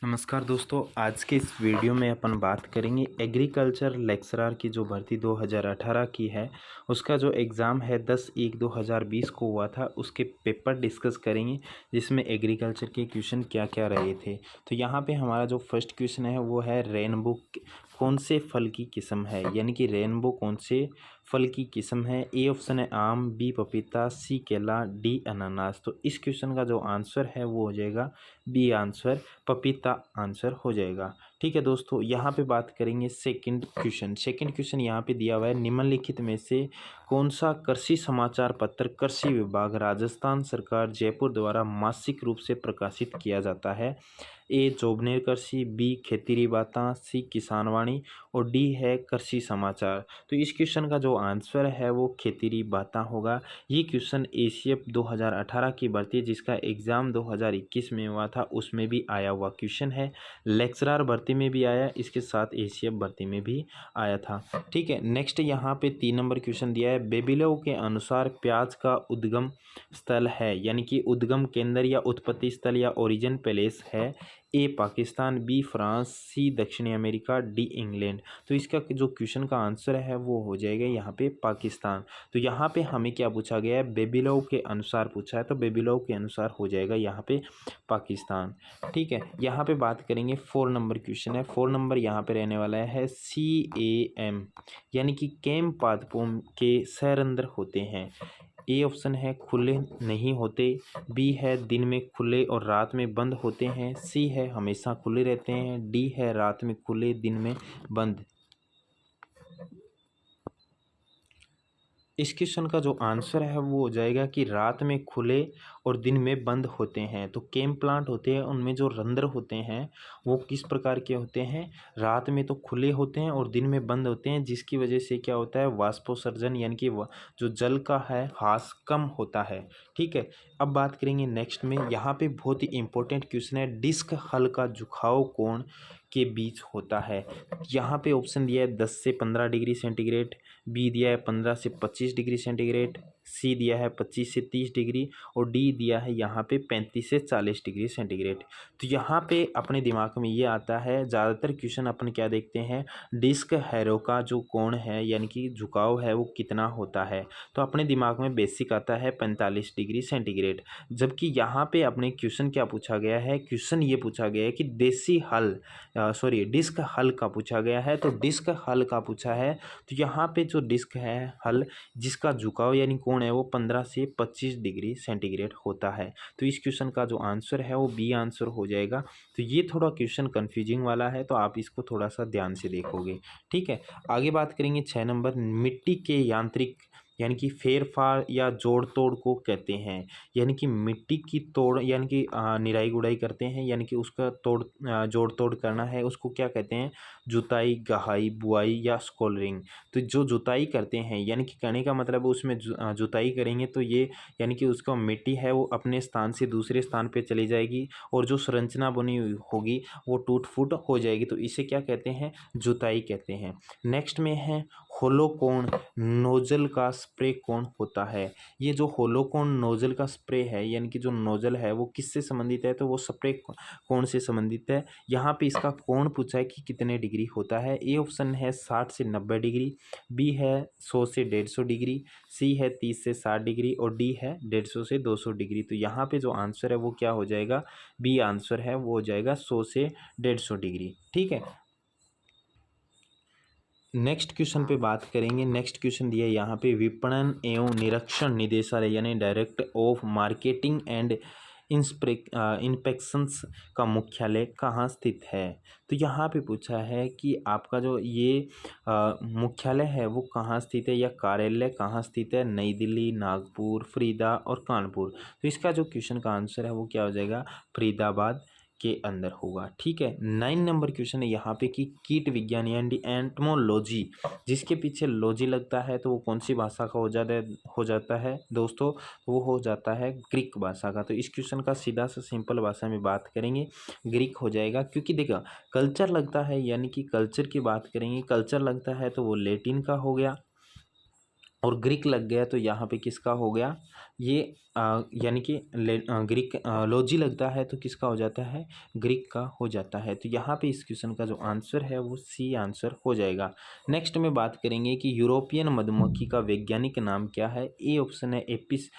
नमस्कार दोस्तों, आज के इस वीडियो में अपन बात करेंगे एग्रीकल्चर लेक्चरर की जो भर्ती 2018 की है। उसका जो एग्ज़ाम है 10/1/2020 को हुआ था, उसके पेपर डिस्कस करेंगे जिसमें एग्रीकल्चर के क्वेश्चन क्या क्या रहे थे। तो यहाँ पे हमारा जो फर्स्ट क्वेश्चन है वो है रेनबो कौन से फल की किस्म है, यानी कि रेनबो कौन से फल की किस्म है। ए ऑप्शन है आम, बी पपीता, सी केला, डी अनानास। तो इस क्वेश्चन का जो आंसर है वो हो जाएगा बी आंसर, पपीता आंसर हो जाएगा। ठीक है दोस्तों, यहाँ पे बात करेंगे सेकंड क्वेश्चन। सेकंड क्वेश्चन यहाँ पे दिया हुआ है, निम्नलिखित में से कौन सा कृषि समाचार पत्र कृषि विभाग राजस्थान सरकार जयपुर द्वारा मासिक रूप से प्रकाशित किया जाता है। ए जोबनेर कृषि, बी खेतीरी बाता, सी किसानवाणी और डी है कृषि समाचार। तो इस क्वेश्चन का जो आंसर है वो खेतीरी बाता होगा। ये क्वेश्चन एसीएफ 2018 की भर्ती जिसका एग्ज़ाम 2021 में हुआ था उसमें भी आया हुआ क्वेश्चन है। लेक्चरर भर्ती में भी आया, इसके साथ एसीएफ भर्ती में भी आया था। ठीक है, नेक्स्ट यहाँ पे 3 नंबर क्वेश्चन दिया है, बेबीलोव के अनुसार प्याज का उद्गम स्थल है, यानी कि उद्गम केंद्र या उत्पत्ति स्थल या ओरिजिन प्लेस है। ए पाकिस्तान, बी फ्रांस, सी दक्षिणी अमेरिका, डी इंग्लैंड। तो इसका जो क्वेश्चन का आंसर है वो हो जाएगा यहाँ पे पाकिस्तान। तो यहाँ पे हमें क्या पूछा गया है, बेबीलोव के अनुसार पूछा है, तो बेबीलोव के अनुसार हो जाएगा यहाँ पे पाकिस्तान। ठीक है, यहाँ पे बात करेंगे 4 नंबर क्वेश्चन है। 4 नंबर यहाँ पे रहने वाला है CAM, यानी कि कैम पादपों के सैरंध्र होते हैं। ए ऑप्शन है खुले नहीं होते, बी है दिन में खुले और रात में बंद होते हैं, सी है हमेशा खुले रहते हैं, डी है रात में खुले दिन में बंद। इस क्वेश्चन का जो आंसर है वो हो जाएगा कि रात में खुले और दिन में बंद होते हैं। तो केम प्लांट होते हैं, उनमें जो रंध्र होते हैं वो किस प्रकार के होते हैं, रात में तो खुले होते हैं और दिन में बंद होते हैं, जिसकी वजह से क्या होता है, वाष्पोत्सर्जन यानी कि जो जल का है ह्रास कम होता है। ठीक है, अब बात करेंगे नेक्स्ट में। यहाँ पे बहुत ही इंपॉर्टेंट क्वेश्चन है, डिस्क हल का झुकाव कोण के बीच होता है। यहाँ पे ऑप्शन दिया है 10 से 15 डिग्री सेंटीग्रेड, बी दिया है 15 से 25 डिग्री सेंटीग्रेड, सी दिया है 25 से 30 डिग्री और डी दिया है यहाँ पे 35 से 40 डिग्री सेंटीग्रेड। तो यहाँ पे अपने दिमाग में ये आता है, ज़्यादातर क्वेश्चन अपन क्या देखते हैं, डिस्क हैरो का जो कोण है यानी कि झुकाव है वो कितना होता है। तो अपने दिमाग में बेसिक आता है 45 डिग्री सेंटीग्रेड। जबकि यहाँ पे अपने क्वेश्चन क्या पूछा गया है, क्वेश्चन ये पूछा गया है कि देसी हल डिस्क हल का पूछा गया है। तो डिस्क हल का पूछा है, तो यहाँ पे जो डिस्क है हल जिसका झुकाव यानी कोण है वो 15 से 25 डिग्री सेंटीग्रेड होता है। तो इस क्वेश्चन का जो आंसर है वो बी आंसर हो जाएगा। तो ये थोड़ा क्वेश्चन कन्फ्यूजिंग वाला है, तो आप इसको थोड़ा सा ध्यान से देखोगे। ठीक है, आगे बात करेंगे 6 नंबर, मिट्टी के यांत्रिक यानी कि फेरफार या जोड़ तोड़ को कहते हैं। यानी कि मिट्टी की तोड़ यानी कि निराई गुड़ाई करते हैं, यानी कि उसका जोड़ तोड़ करना है, उसको क्या कहते हैं, जुताई, गहाई, बुआई या स्कोलरिंग। तो जो जुताई करते हैं यानी कि कहने का मतलब उसमें जुताई करेंगे तो ये यानी कि उसका मिट्टी है वो अपने स्थान से दूसरे स्थान पे चली जाएगी और जो संरचना बनी हुई होगी वो टूट फूट हो जाएगी, तो इसे क्या कहते हैं, जुताई कहते हैं। नेक्स्ट में है होलो कोण नोजल का स्प्रे कौन होता है। ये जो होलो कोण नोजल का स्प्रे है यानी कि जो नोजल है वो किससे संबंधित है, तो वो स्प्रे कोण से संबंधित है। यहाँ पे इसका कोण पूछा है कि कितने डिग्री होता है। ए ऑप्शन है 60 से 90 डिग्री, बी है 100 से 150 डिग्री, सी है 30 से 60 डिग्री और डी है 150 से 200 डिग्री। तो यहाँ पे जो आंसर है वो क्या हो जाएगा, बी आंसर है वो हो जाएगा 100 से 150 डिग्री। ठीक है, नेक्स्ट क्वेश्चन पे बात करेंगे। नेक्स्ट क्वेश्चन दिया है यहाँ पे, विपणन एवं निरीक्षण निदेशालय यानी director of marketing and inspections का मुख्यालय कहाँ स्थित है। तो यहाँ पे पूछा है कि आपका जो ये मुख्यालय है वो कहाँ स्थित है या कार्यालय कहाँ स्थित है, नई दिल्ली, नागपुर, फरीदा और कानपुर। तो इसका जो क्वेश्चन का आंसर है वो क्या हो जाएगा, फरीदाबाद के अंदर होगा। ठीक है, 9 नंबर क्वेश्चन है यहाँ पे कि कीट विज्ञान यानी एंटमोलॉजी जिसके पीछे लॉजी लगता है तो वो कौन सी भाषा का हो जाता है दोस्तों, वो हो जाता है ग्रीक भाषा का। तो इस क्वेश्चन का सीधा सा सिंपल भाषा में बात करेंगे ग्रीक हो जाएगा, क्योंकि देखा कल्चर लगता है यानी कि कल्चर की बात करेंगे, कल्चर लगता है तो वो लेटिन का हो गया। और ग्रीक लग गया तो यहाँ पे किसका हो गया ये यानी कि ग्रीक लॉजी लगता है तो किसका हो जाता है, ग्रीक का हो जाता है। तो यहाँ पे इस क्वेश्चन का जो आंसर है वो सी आंसर हो जाएगा। नेक्स्ट में बात करेंगे कि यूरोपियन मधुमक्खी का वैज्ञानिक नाम क्या है। ए ऑप्शन है एपिस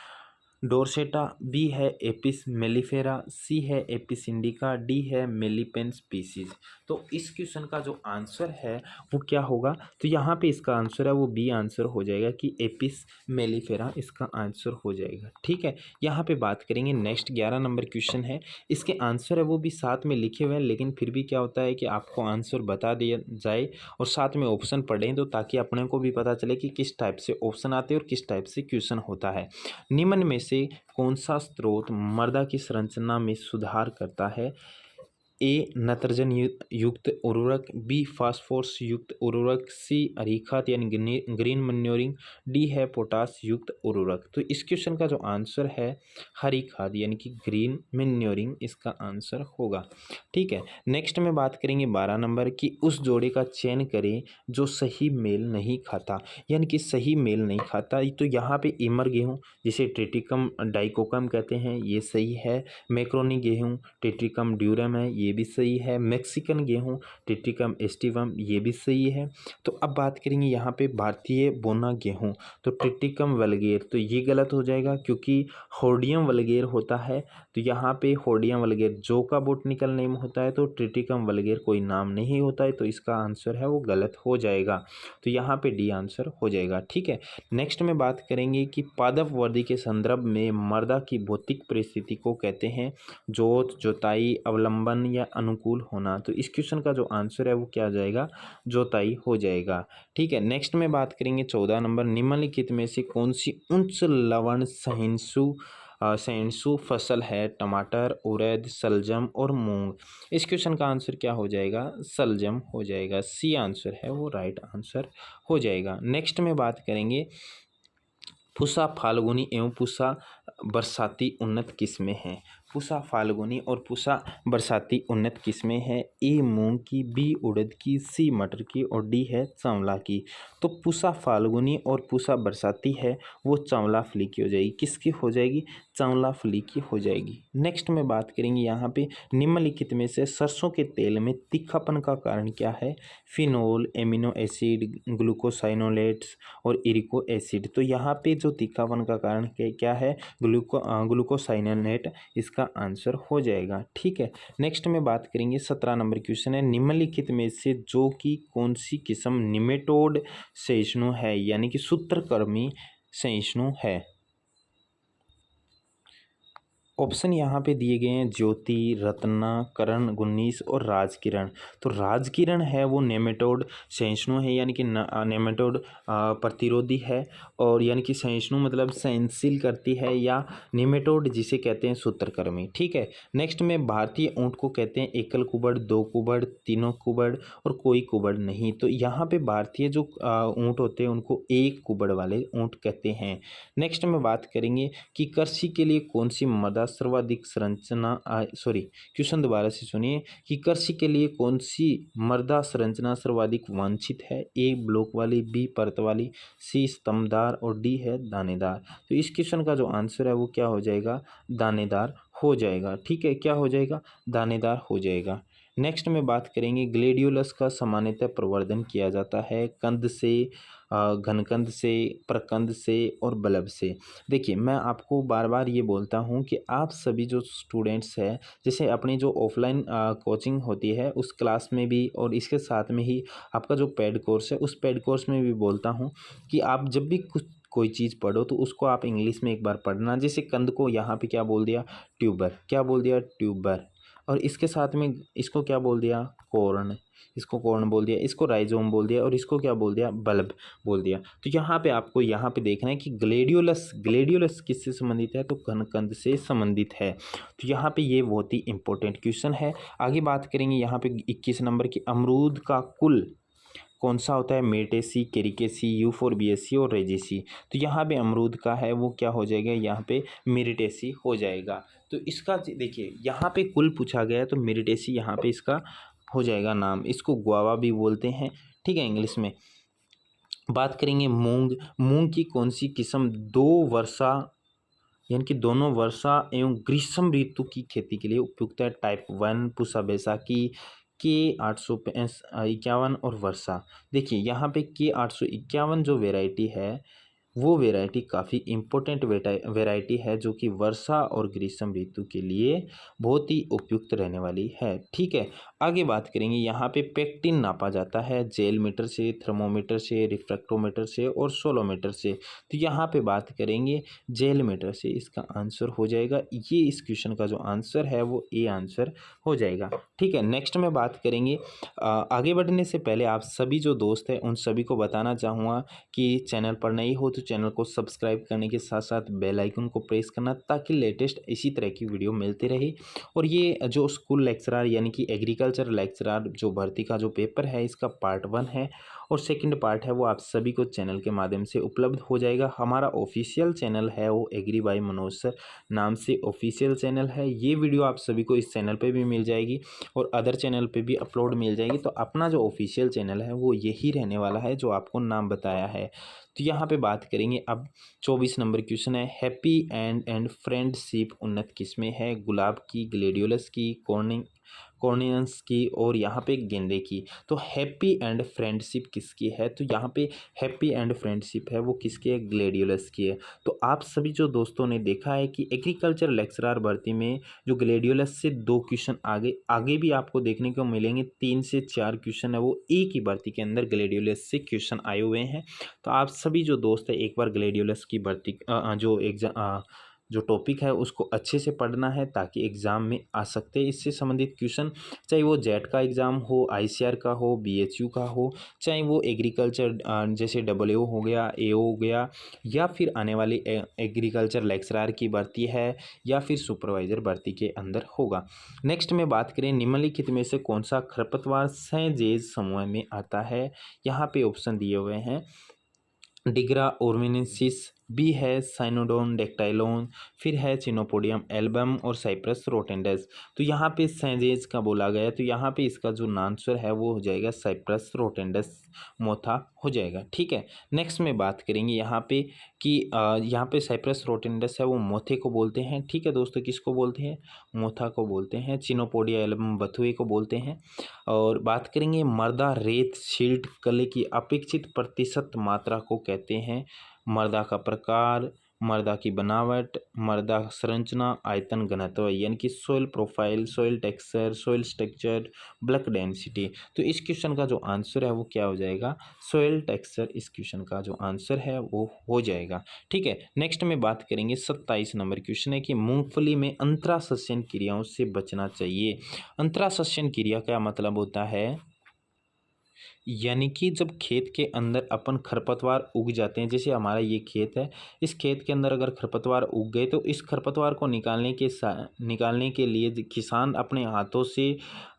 डोर्सेटा, बी है एपिस मेलिफेरा, सी है एपिस इंडिका, डी है मेलिपेन स्पीसीज। तो इस क्वेश्चन का जो आंसर है वो क्या होगा, तो यहाँ पे इसका आंसर है वो बी आंसर हो जाएगा कि एपिस मेलिफेरा इसका आंसर हो जाएगा। ठीक है, यहाँ पे बात करेंगे नेक्स्ट 11 नंबर क्वेश्चन है। इसके आंसर है वो भी साथ में लिखे हुए हैं, लेकिन फिर भी क्या होता है कि आपको आंसर बता दिया जाए और साथ में ऑप्शन पढ़ें तो ताकि अपने को भी पता चले कि किस टाइप से ऑप्शन आते हैं और किस टाइप से क्वेश्चन होता है। निम्न में से कौन सा स्रोत मृदा की संरचना में सुधार करता है। ए नत्रजन युक्त उर्वरक, बी फास्फोरस युक्त उर्वरक, सी अरीखात यानी ग्रीन मैन्योरिंग, डी है पोटास युक्त उर्वरक। तो इस क्वेश्चन का जो आंसर है हरी खाद यानी कि ग्रीन मैन्योरिंग इसका आंसर होगा। ठीक है, नेक्स्ट में बात करेंगे 12 नंबर की उस जोड़े का चयन करें जो सही मेल नहीं खाता, यानी कि सही मेल नहीं खाता। तो यहाँ पे इमर गेहूँ जिसे ट्रिटिकम डाइकोकम कहते हैं ये सही है, मैक्रोनी गेहूँ टेट्रिकम ड्यूरम है ये भी सही है, मैक्सिकन गेहूँ टेट्रिकम एस्टिवम ये भी सही है। तो अब बात करेंगे यहाँ पे भारतीय बोना गेहूँ, तो टेट्रिकम वल्गेर तो ये गलत हो जाएगा क्योंकि होर्डियम वल्गेर होता है। तो यहाँ पे होर्डियम वल्गेर जो का बोटनिकल नेम होता है, तो ट्रिटिकम वल्गेर कोई नाम नहीं होता है, तो इसका आंसर है वो गलत हो जाएगा। तो यहाँ पे डी आंसर हो जाएगा। ठीक है, नेक्स्ट में बात करेंगे कि पादप वर्दी के संदर्भ में मृदा की भौतिक परिस्थिति को कहते हैं जोत, जोताई, अवलंबन या अनुकूल होना। तो इस क्वेश्चन का जो आंसर है वो क्या आ जाएगा, जोताई हो जाएगा। ठीक है, नेक्स्ट में बात करेंगे 14 नंबर निम्नलिखित में से कौन सी उच्च लवण सहिष्णु फसल है। टमाटर, उड़द, शलजम और मूंग। इस क्वेश्चन का आंसर क्या हो जाएगा, शलजम हो जाएगा। सी आंसर है वो राइट आंसर हो जाएगा। नेक्स्ट में बात करेंगे पूसा फाल्गुनी एवं पूसा बरसाती उन्नत किस्में हैं। पूसा फाल्गुनी और पूसा बरसाती उन्नत किस्में हैं। ए मूंग की, बी उड़द की, सी मटर की और डी है चावला की। तो पूसा फाल्गुनी और पूसा बरसाती है वो चावला फली की हो जाएगी। किसकी हो जाएगी, चावला फली की हो जाएगी। नेक्स्ट में बात करेंगे यहाँ पे निम्नलिखित में से सरसों के तेल में तीखापन का कारण क्या है। फिनोल, एमिनो एसिड, ग्लूकोसाइनोलेट्स और इरिको एसिड। तो यहाँ पे जो तीखापन का कारण क्या है, ग्लूकोसाइनोलेट इसका आंसर हो जाएगा। ठीक है, नेक्स्ट में बात करेंगे 17 नंबर क्वेश्चन है निम्नलिखित में से जो कि कौन सी किस्म निमेटोड सहिष्णु है, यानी कि सूत्रकृमि सहिष्णु है। ऑप्शन यहाँ पे दिए गए हैं ज्योति, रत्ना, करण 19 और राजकिरण। तो राजकिरण है वो नेमेटोड सहिष्णु है, यानी कि नेमेटोड प्रतिरोधी है, और यानी कि सहिष्णु मतलब सहनशील करती है, या नेमेटोड जिसे कहते हैं सूत्रकृमि। ठीक है, नेक्स्ट में भारतीय ऊँट को कहते हैं एकल कुबड़, दो कुबड़, तीनों कुबड़ और कोई कुबड़ नहीं। तो यहाँ पे भारतीय जो ऊँट होते हैं उनको एक कुबड़ वाले ऊँट कहते हैं। नेक्स्ट में बात करेंगे कि कृषि के लिए कौन सी मृदा सर्वाधिक क्वेश्चन दोबारा से सुनिए कि कृषि के लिए कौन सी मृदा संरचना सर्वाधिक वांछित है। ए ब्लॉक वाली, बी परत वाली, सी स्तंभदार और डी है दानेदार। तो इस क्वेश्चन का जो आंसर है वो क्या हो जाएगा, दानेदार हो जाएगा। ठीक है, क्या हो जाएगा, दानेदार हो जाएगा। नेक्स्ट में बात करेंगे ग्लेडियोलस का सामान्यतः प्रवर्धन किया जाता है कंद से, घनकंद से, प्रकंद से और बल्ब से। देखिए मैं आपको बार बार ये बोलता हूँ कि आप सभी जो स्टूडेंट्स हैं, जैसे अपनी जो ऑफलाइन कोचिंग होती है उस क्लास में भी, और इसके साथ में ही आपका जो पेड कोर्स है उस पेड कोर्स में भी बोलता हूँ कि आप जब भी कुछ कोई चीज़ पढ़ो तो उसको आप इंग्लिश में एक बार पढ़ना। जैसे कंद को यहाँ पे क्या बोल दिया, ट्यूबर, क्या बोल दिया, ट्यूबर। और इसके साथ में इसको क्या बोल दिया, कॉर्न, इसको कॉर्न बोल दिया, इसको राइजोम बोल दिया, और इसको क्या बोल दिया, बल्ब बोल दिया। तो यहाँ पे आपको यहाँ पे देखना है कि ग्लेडियोलस किससे संबंधित है, तो घनकंद से संबंधित है। तो यहाँ पे ये बहुत ही इंपॉर्टेंट क्वेश्चन है। आगे बात करेंगे यहाँ पे 21 नंबर की अमरूद का कुल कौन सा होता है, मेटेसी, केरिकेसी, यूफोरबिएसी और रेजिसी। तो यहाँ पे अमरूद का है वो क्या हो जाएगा, यहाँ पे मेरिटेसी हो जाएगा। तो इसका देखिए यहाँ पे कुल पूछा गया है तो मेरिटेसी यहाँ पे इसका हो जाएगा नाम। इसको गुआवा भी बोलते हैं, ठीक है, इंग्लिश में। बात करेंगे मूंग। मूंग की कौन सी किस्म दो वर्षा यानी कि दोनों वर्षा एवं ग्रीष्म ऋतु की खेती के लिए उपयुक्त है? टाइप 1 पूसा बैसाखी, के 851 और वर्षा। देखिए यहाँ पे के 851 जो वेराइटी है वो वेराइटी काफ़ी इम्पोर्टेंट वेराइटी है, जो कि वर्षा और ग्रीष्म ऋतु के लिए बहुत ही उपयुक्त रहने वाली है। ठीक है, आगे बात करेंगे। यहाँ पे पेक्टिन नापा जाता है जेल मीटर से, थर्मोमीटर से, रिफ्रैक्टोमीटर से और सोलोमीटर से। तो यहाँ पे बात करेंगे जेल मीटर से, इसका आंसर हो जाएगा ये। इस क्वेश्चन का जो आंसर है वो ए आंसर हो जाएगा। ठीक है, नेक्स्ट में बात करेंगे। आगे बढ़ने से पहले आप सभी जो दोस्त हैं उन सभी को बताना चाहूँगा कि चैनल पर नई हो तो चैनल को सब्सक्राइब करने के साथ साथ बेल आइकन को प्रेस करना, ताकि लेटेस्ट इसी तरह की वीडियो मिलती रहे। और ये जो स्कूल लेक्चरर यानी कि एग्रीकल्चर लेक्चरर जो भर्ती का जो पेपर है, इसका पार्ट 1 है और सेकंड पार्ट है वो आप सभी को चैनल के माध्यम से उपलब्ध हो जाएगा। हमारा ऑफिशियल चैनल है वो एग्री बाय मनोज सर नाम से ऑफिशियल चैनल है। ये वीडियो आप सभी को इस चैनल पे भी मिल जाएगी और अदर चैनल पे भी अपलोड मिल जाएगी। तो अपना जो ऑफिशियल चैनल है वो यही रहने वाला है जो आपको नाम बताया है। तो यहाँ पे बात करेंगे अब 24 नंबर क्वेश्चन है। हैप्पी एंड फ्रेंडशिप उन्नत किस्में है? गुलाब की, ग्लेडियोलस की, कॉर्नियंस की और यहाँ पे गेंदे की। तो हैप्पी एंड फ्रेंडशिप किसकी है? तो यहाँ पे हैप्पी एंड फ्रेंडशिप है वो किसकी है? ग्लेडियोलस की है। तो आप सभी जो दोस्तों ने देखा है कि एग्रीकल्चर लेक्चरर भर्ती में जो ग्लेडियोलस से 2 क्वेश्चन आगे आगे भी आपको देखने को मिलेंगे, 3 से 4 क्वेश्चन है वो एक ही भर्ती के अंदर ग्लेडियोलस से क्वेश्चन आए हुए हैं। तो आप सभी जो दोस्त है एक बार ग्लेडियोलस की भर्ती जो टॉपिक है उसको अच्छे से पढ़ना है, ताकि एग्ज़ाम में आ सकते हैं इससे संबंधित क्वेश्चन, चाहे वो जेट का एग्ज़ाम हो, आईसीआर का हो, बीएचयू का हो, चाहे वो एग्रीकल्चर जैसे डब्ल्यू हो गया, एओ हो गया, या फिर आने वाली एग्रीकल्चर लेक्चरर की भर्ती है, या फिर सुपरवाइज़र भर्ती के अंदर होगा। नेक्स्ट में बात करें, निम्नलिखित में से कौन सा खरपतवार सैंजेज समूह में आता है? यहाँ पे ऑप्शन दिए हुए हैं। डिग्रा ओर्मिनेंसिस, बी है साइनोडोन डेक्टाइलोन, फिर है चिनोपोडियम एल्बम और साइप्रस रोटेंडस। तो यहाँ पे सैंजेज का बोला गया है, तो यहाँ पे इसका जो आंसर है वो हो जाएगा साइप्रस रोटेंडस मोथा हो जाएगा। ठीक है, नेक्स्ट में बात करेंगे यहाँ पे कि यहाँ पे साइप्रस रोटेंडस है वो मोथे को बोलते हैं। ठीक है दोस्तों, किसको बोलते हैं? मोथा को बोलते हैं। चिनोपोडिया एल्बम बथुए को बोलते हैं। और बात करेंगे मृदा रेत सिल्ट कले की अपेक्षित प्रतिशत मात्रा को कहते हैं? मृदा का प्रकार, मृदा की बनावट, मृदा संरचना, आयतन घनत्व, यानी कि soil profile, soil texture, soil structure, block density. तो इस क्वेश्चन का जो आंसर है वो क्या हो जाएगा? सोइल टेक्सचर इस क्वेश्चन का जो आंसर है वो हो जाएगा। ठीक है, नेक्स्ट में बात करेंगे 27 नंबर क्वेश्चन है कि मूंगफली में अंतरासस्यन क्रियाओं से बचना चाहिए। अंतरासस्यन क्रिया का मतलब होता है, यानी कि जब खेत के अंदर अपन खरपतवार उग जाते हैं, जैसे हमारा ये खेत है, इस खेत के अंदर अगर खरपतवार उग गए तो इस खरपतवार को निकालने के लिए किसान अपने हाथों से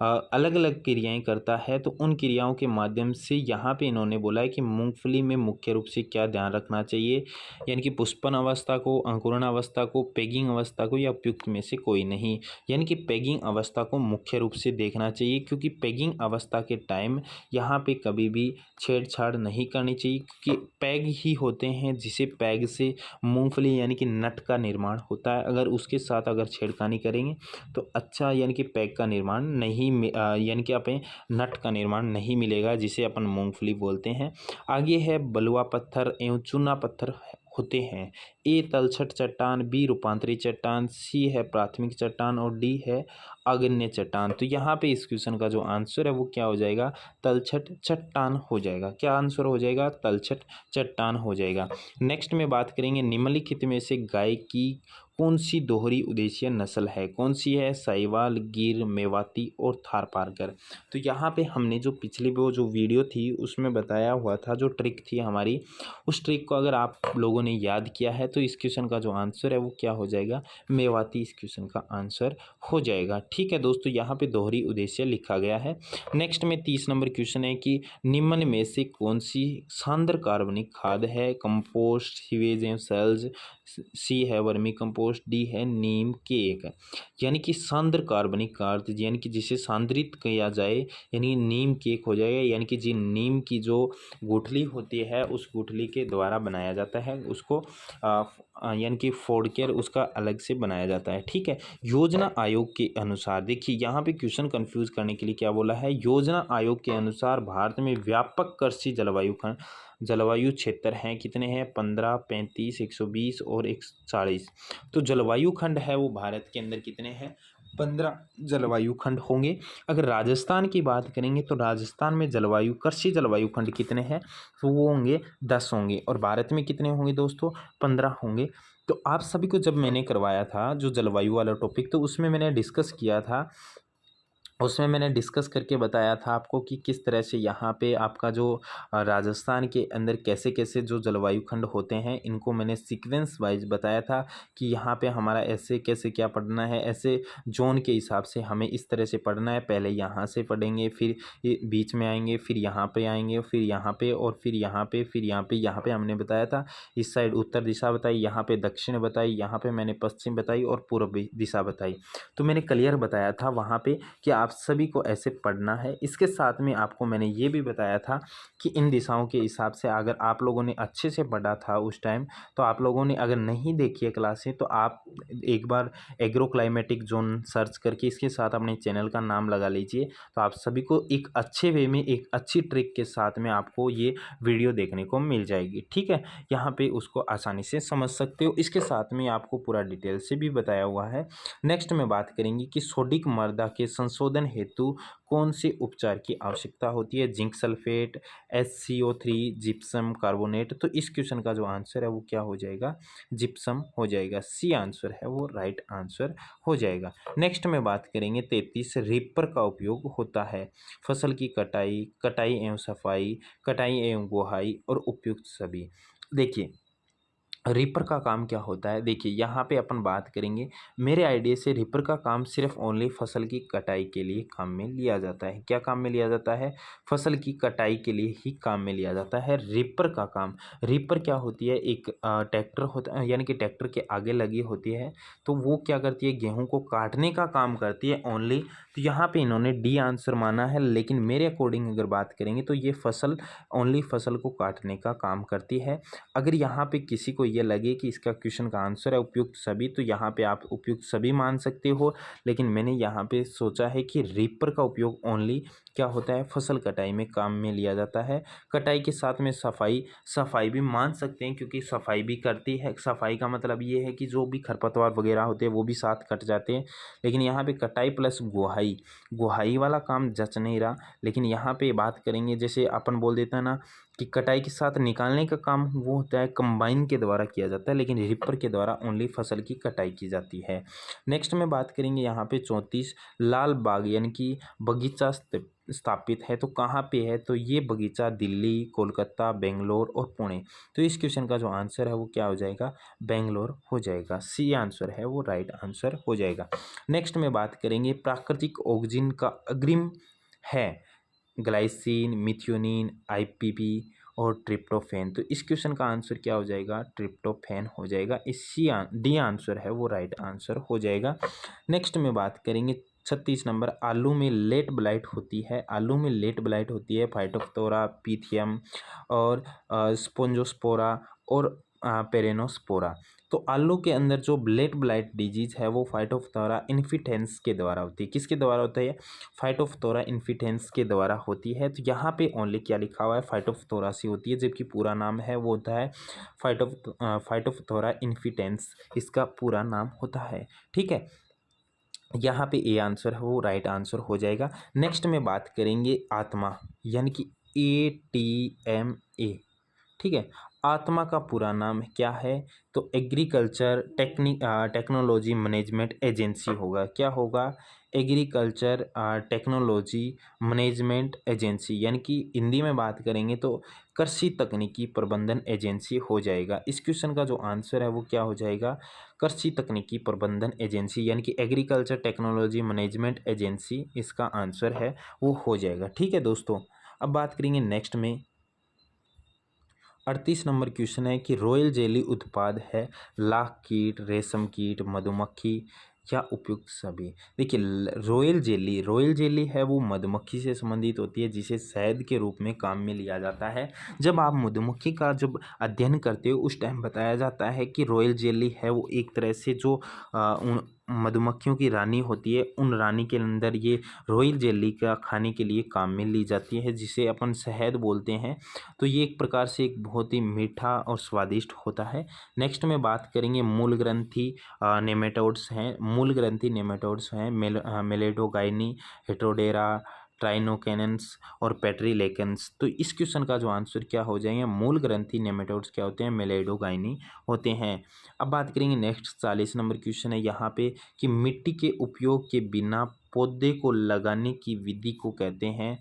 अलग अलग क्रियाएं करता है। तो उन क्रियाओं के माध्यम से यहाँ पे इन्होंने बोला है कि मूंगफली में मुख्य रूप से क्या ध्यान रखना चाहिए, यानी कि पुष्पन अवस्था को, अंकुरण अवस्था को, पेगिंग अवस्था को, या उपयुक्त में से कोई नहीं। यानी कि पेगिंग अवस्था को मुख्य रूप से देखना चाहिए, क्योंकि पेगिंग अवस्था के टाइम यहाँ पे कभी भी छेड़छाड़ नहीं करनी चाहिए, क्योंकि पैग ही होते हैं जिसे पैग से मूंगफली यानी कि नट का निर्माण होता है। अगर उसके साथ अगर छेड़खानी करेंगे तो अच्छा यानी कि पैग का निर्माण नहीं यानी कि अपने नट का निर्माण नहीं मिलेगा, जिसे अपन मूंगफली बोलते हैं। आगे है बलुआ पत्थर एवं चूना पत्थर होते हैं। ए तलछट चट्टान, बी रूपांतरी चट्टान, सी है प्राथमिक चट्टान और डी है अग्न्य चट्टान। तो यहाँ पे इस क्वेश्चन का जो आंसर है वो क्या हो जाएगा? तलछट चट्टान हो जाएगा। क्या आंसर हो जाएगा? तलछट चट्टान हो जाएगा। नेक्स्ट में बात करेंगे, निम्नलिखित में से गाय की कौन सी दोहरी उद्देशीय नस्ल है? कौन सी है? साहिवाल, गिर, मेवाती और थारपारकर। तो यहाँ पे हमने जो पिछली वो जो वीडियो थी उसमें बताया हुआ था, जो ट्रिक थी हमारी, उस ट्रिक को अगर आप लोगों ने याद किया है तो इस क्वेश्चन का जो आंसर है वो क्या हो जाएगा? मेवाती इस क्वेश्चन का आंसर हो जाएगा। ठीक है दोस्तों, यहाँ पे दोहरी उद्देश्य लिखा गया है। नेक्स्ट में 30 नंबर क्वेश्चन है कि निम्न में से कौन सी सांद्र कार्बनिक खाद है? कंपोस्ट, सीवेज एवं सेल्स, सी है वर्मी कंपोस्ट, डी है नीम केक। यानी कि सांद्र कार्बनिक पदार्थ, यानी कि जिसे सांद्रित किया जाए, यानी नीम केक हो जाएगा। यानी कि जी नीम की जो गुठली होती है उस गुठली के द्वारा बनाया जाता है, उसको यानी कि फोड़ कर उसका अलग से बनाया जाता है। ठीक है। योजना आयोग के अनुसार, देखिए यहाँ पे क्वेश्चन कंफ्यूज करने के लिए क्या बोला है, योजना आयोग के अनुसार भारत में व्यापक कृषि जलवायु क्षेत्र हैं, कितने हैं, 15, 35, 120 और 140। तो जलवायु खंड है वो भारत के अंदर कितने हैं, 15 जलवायु खंड होंगे। अगर राजस्थान की बात करेंगे तो राजस्थान में कृषि जलवायु खंड कितने हैं, तो वो होंगे 10 होंगे। और भारत में कितने होंगे दोस्तों, 15 होंगे। तो आप सभी को जब मैंने करवाया था जो जलवायु वाला टॉपिक, तो उसमें मैंने डिस्कस किया था, उसमें मैंने डिस्कस करके बताया था आपको कि किस तरह से यहाँ पे आपका जो राजस्थान के अंदर कैसे कैसे जो जलवायु खंड होते हैं, इनको मैंने सीक्वेंस वाइज बताया था कि यहाँ पे हमारा ऐसे कैसे क्या पढ़ना है, ऐसे जोन के हिसाब से हमें इस तरह से पढ़ना है। पहले यहाँ से पढ़ेंगे, फिर ये बीच में आएंगे, फिर यहाँ पे आएंगे, फिर यहाँ पे, और फिर यहाँ पे, फिर यहाँ पे हमने बताया था इस साइड उत्तर दिशा बताई, यहाँ पे दक्षिण बताई, यहाँ पे मैंने पश्चिम बताई और पूर्व दिशा बताई। तो मैंने क्लियर बताया था वहाँ पे कि आप सभी को ऐसे पढ़ना है। इसके साथ में आपको मैंने ये भी बताया था कि इन दिशाओं के हिसाब से अगर आप लोगों ने अच्छे से पढ़ा था उस टाइम, तो आप लोगों ने अगर नहीं देखी है क्लासें, तो आप एक बार एग्रो क्लाइमेटिक जोन सर्च करके इसके साथ अपने चैनल का नाम लगा लीजिए। तो आप सभी को एक अच्छे वे में, एक अच्छी ट्रिक के साथ में आपको ये वीडियो देखने को मिल जाएगी। ठीक है, यहाँ पे उसको आसानी से समझ सकते हो। इसके साथ में आपको पूरा डिटेल से भी बताया हुआ है। नेक्स्ट में बात करेंगे कि सोडिक मृदा के संशोधन हेतु कौन से उपचार की आवश्यकता होती है, zinc sulphate, HCO3, gypsum carbonate. तो इस क्वेश्चन का जो आंसर है वो क्या हो जाएगा, जिप्सम हो जाएगा। सी आंसर है वो राइट आंसर हो जाएगा। नेक्स्ट में बात करेंगे 33, रीपर का उपयोग होता है फसल की कटाई, कटाई एवं सफाई, कटाई एवं गोहाई और उपयुक्त सभी। देखिए रीपर का काम क्या होता है, देखिए यहाँ पे अपन बात करेंगे, मेरे आइडिया से रीपर का काम सिर्फ ओनली फसल की कटाई के लिए काम में लिया जाता है। क्या काम में लिया जाता है, फसल की कटाई के लिए ही काम में लिया जाता है रीपर का काम। रीपर क्या होती है, एक ट्रैक्टर होता है, यानी कि ट्रैक्टर के आगे लगी होती है, तो वो क्या करती है, गेहूँ को काटने का काम करती है ओनली। तो यहाँ पे इन्होंने डी आंसर माना है, लेकिन मेरे अकॉर्डिंग अगर बात करेंगे तो ये फसल ओनली फसल को काटने का काम करती है। अगर यहाँ पे किसी को ये लगे कि इसका क्वेश्चन का आंसर है उपयुक्त सभी, तो यहाँ पे आप उपयुक्त सभी मान सकते हो, लेकिन मैंने यहाँ पे सोचा है कि रीपर का उपयोग ओनली क्या होता है, फसल कटाई में काम में लिया जाता है। कटाई के साथ में सफाई भी मान सकते हैं, क्योंकि सफाई भी करती है। सफाई का मतलब ये है कि जो भी खरपतवार वगैरह होते हैं वो भी साथ कट जाते हैं। लेकिन यहाँ पे कटाई प्लस गुहाई वाला काम जच नहीं रहा। लेकिन यहाँ पे बात करेंगे, जैसे अपन बोल देते हैं ना कि कटाई के साथ निकालने का काम वो होता है कंबाइन के द्वारा किया जाता है, लेकिन रीपर के द्वारा ओनली फसल की कटाई की जाती है। नेक्स्ट में बात करेंगे यहाँ पे 34, लाल बाग यानी कि बगीचा स्थापित है, तो कहाँ पे है, तो ये बगीचा दिल्ली, कोलकाता, बेंगलोर और पुणे। तो इस क्वेश्चन का जो आंसर है वो क्या हो जाएगा, बेंगलोर हो जाएगा। सी आंसर है वो राइट आंसर हो जाएगा। नेक्स्ट में बात करेंगे प्राकृतिक ऑक्सीजन का अग्रिम है ग्लाइसिन, मिथ्योनिन, IPP और ट्रिप्टोफैन। तो इस क्वेश्चन का आंसर क्या हो जाएगा, ट्रिप्टोफैन हो जाएगा। इसी डी आंसर है वो राइट आंसर हो जाएगा। नेक्स्ट में बात करेंगे 36 नंबर, आलू में लेट ब्लाइट होती है। आलू में लेट ब्लाइट होती है फाइटोप्थोरा, पीथियम और स्पोंजोस्पोरा और पेरेनोस्पोरा। तो आलू के अंदर जो लेट ब्लाइट डिजीज है वो फाइटोप्थोरा इन्फिटेंस के द्वारा होती है। किसके द्वारा होता है, फाइटोप्थोरा इन्फिटेंस के द्वारा होती है। तो यहाँ पे ओनली क्या लिखा हुआ है, फाइटोप्थोरा से होती है, जबकि पूरा नाम है वो होता है फाइटोप्थोरा इन्फिटेंस, इसका पूरा नाम होता है। ठीक है, यहाँ पे ए आंसर है वो राइट आंसर हो जाएगा। नेक्स्ट में बात करेंगे आत्मा, यानी कि ATMA। ठीक है, आत्मा का पूरा नाम क्या है, तो एग्रीकल्चर टेक्नोलॉजी मैनेजमेंट एजेंसी होगा। क्या होगा, एग्रीकल्चर टेक्नोलॉजी मैनेजमेंट एजेंसी, यानी कि हिंदी में बात करेंगे तो कृषि तकनीकी प्रबंधन एजेंसी हो जाएगा। इस क्वेश्चन का जो आंसर है वो क्या हो जाएगा, कृषि तकनीकी प्रबंधन एजेंसी, यानी कि एग्रीकल्चर टेक्नोलॉजी मैनेजमेंट एजेंसी इसका आंसर है वो हो जाएगा। ठीक है दोस्तों, अब बात करेंगे नेक्स्ट में 38 नंबर क्वेश्चन है कि रॉयल जेली उत्पाद है लाख कीट, रेशम कीट, मधुमक्खी या उपयुक्त सभी। देखिए रॉयल जेली है वो मधुमक्खी से संबंधित होती है, जिसे शहद के रूप में काम में लिया जाता है। जब आप मधुमक्खी का जब अध्ययन करते हो उस टाइम बताया जाता है कि रॉयल जेली है वो एक तरह से जो उन मधुमक्खियों की रानी होती है, उन रानी के अंदर ये रॉयल जेली का खाने के लिए काम में ली जाती है, जिसे अपन शहद बोलते हैं। तो ये एक प्रकार से एक बहुत ही मीठा और स्वादिष्ट होता है। नेक्स्ट में बात करेंगे मूल ग्रंथि नेमेटोड्स हैं। मूल ग्रंथि नेमेटोड्स हैं मेलेडोगाइनी, हेटेरोडेरा, ट्राइनोकेनेंस और पेट्रीलेकेंस। तो इस क्वेश्चन का जो आंसर क्या हो जाएगा, मूल ग्रंथि नेमेटोड्स क्या होते हैं, मेलेडोगाइनी होते हैं। अब बात करेंगे नेक्स्ट 40 नंबर क्वेश्चन है यहाँ पे कि मिट्टी के उपयोग के बिना पौधे को लगाने की विधि को कहते हैं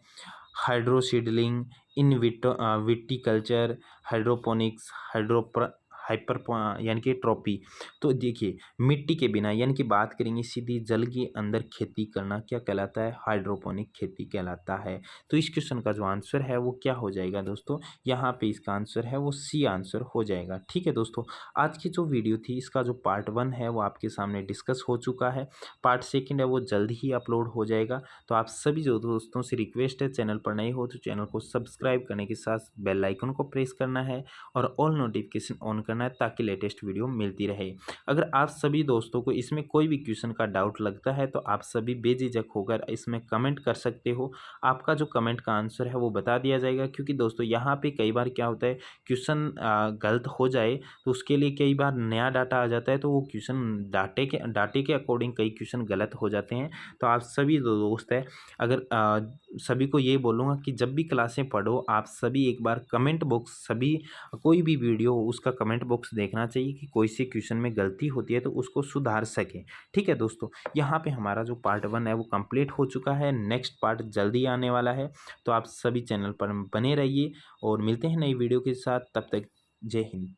हाइड्रोसीडलिंग, इन विटिकल्चर, हाइड्रोपोनिक्स, हाइपर यानी कि ट्रॉपी। तो देखिए मिट्टी के बिना यानी कि बात करेंगे सीधी जल के अंदर खेती करना क्या कहलाता है, हाइड्रोपोनिक खेती कहलाता है। तो इस क्वेश्चन का जो आंसर है वो क्या हो जाएगा दोस्तों, यहाँ पे इसका आंसर है वो सी आंसर हो जाएगा। ठीक है दोस्तों, आज की जो वीडियो थी इसका जो पार्ट 1 है वो आपके सामने डिस्कस हो चुका है। पार्ट 2 है वो जल्द ही अपलोड हो जाएगा। तो आप सभी जो दोस्तों से रिक्वेस्ट है, चैनल पर नए हो तो चैनल को सब्सक्राइब करने के साथ बेल आइकन को प्रेस करना है और ऑल नोटिफिकेशन ऑन करना है, ताकि लेटेस्ट वीडियो मिलती रहे। अगर आप सभी दोस्तों को इसमें कोई भी क्वेश्चन का डाउट लगता है तो आप सभी बेझिझक होकर इसमें कमेंट कर सकते हो। आपका जो कमेंट का आंसर है वो बता दिया जाएगा, क्योंकि दोस्तों यहाँ पे कई बार क्या होता है क्वेश्चन गलत हो जाए तो उसके लिए कई बार नया डाटा आ जाता है, तो वो क्वेश्चन डाटे के अकॉर्डिंग कई क्वेश्चन गलत हो जाते हैं। तो आप सभी जो दोस्त है, अगर सभी को ये बोलूँगा कि जब भी क्लासें पढ़ो आप सभी एक बार कमेंट बॉक्स, सभी कोई भी वीडियो हो उसका कमेंट बॉक्स देखना चाहिए कि कोई सी क्वेश्चन में गलती होती है तो उसको सुधार सकें। ठीक है दोस्तों, यहाँ पे हमारा जो पार्ट 1 है वो कंप्लीट हो चुका है, नेक्स्ट पार्ट जल्दी आने वाला है। तो आप सभी चैनल पर बने रहिए और मिलते हैं नई वीडियो के साथ, तब तक जय हिंद।